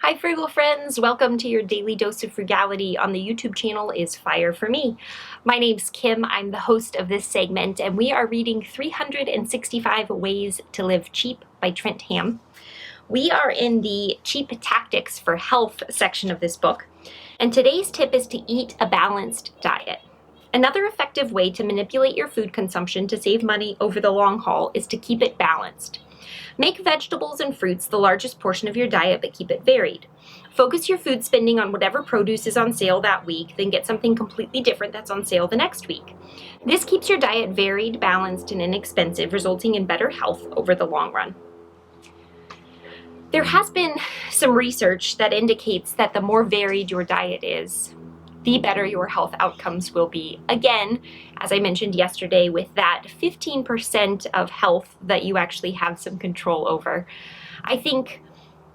Hi frugal friends, welcome to your daily dose of frugality on the YouTube channel is Fire for Me. My name's Kim, I'm the host of this segment, and we are reading 365 Ways to Live Cheap by Trent Ham. We are in the Cheap Tactics for Health section of this book, and today's tip is to eat a balanced diet. Another effective way to manipulate your food consumption to save money over the long haul is to keep it balanced. Make vegetables and fruits the largest portion of your diet, but keep it varied. Focus your food spending on whatever produce is on sale that week, then get something completely different that's on sale the next week. This keeps your diet varied, balanced, and inexpensive, resulting in better health over the long run. There has been some research that indicates that the more varied your diet is, the better your health outcomes will be. Again, as I mentioned yesterday, with that 15% of health that you actually have some control over. I think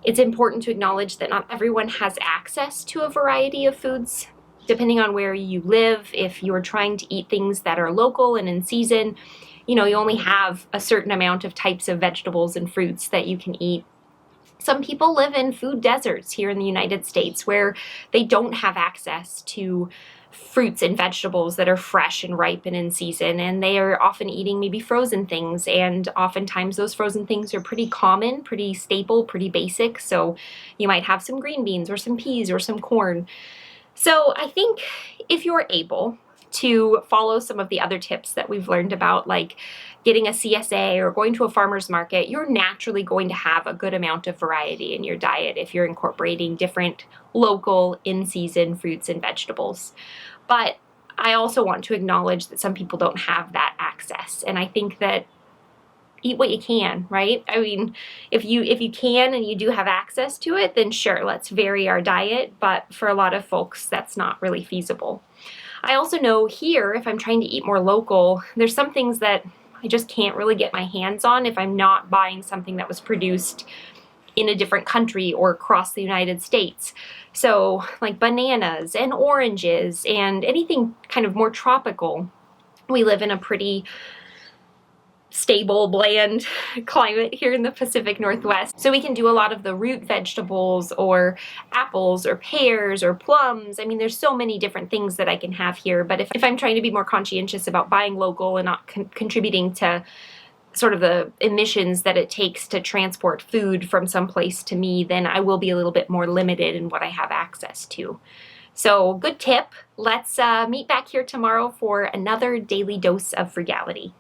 it's important to acknowledge that not everyone has access to a variety of foods. Depending on where you live, if you're trying to eat things that are local and in season, you only have a certain amount of types of vegetables and fruits that you can eat. Some people live in food deserts here in the United States where they don't have access to fruits and vegetables that are fresh and ripe and in season, and they are often eating maybe frozen things, and oftentimes those frozen things are pretty common, pretty staple, pretty basic, so you might have some green beans or some peas or some corn. So I think if you're able to follow some of the other tips that we've learned about, like getting a CSA or going to a farmer's market, you're naturally going to have a good amount of variety in your diet if you're incorporating different local, in-season fruits and vegetables. But I also want to acknowledge that some people don't have that access, and I think that eat what you can, right? I mean, if you can and you do have access to it, then sure, let's vary our diet, but for a lot of folks, that's not really feasible. I also know here, if I'm trying to eat more local, there's some things that I just can't really get my hands on if I'm not buying something that was produced in a different country or across the United States. So like bananas and oranges and anything kind of more tropical. We live in a pretty stable, bland climate here in the Pacific Northwest. So we can do a lot of the root vegetables or apples or pears or plums. I mean, there's so many different things that I can have here. But if I'm trying to be more conscientious about buying local and not contributing to sort of the emissions that it takes to transport food from some place to me, then I will be a little bit more limited in what I have access to. So good tip. Let's meet back here tomorrow for another daily dose of frugality.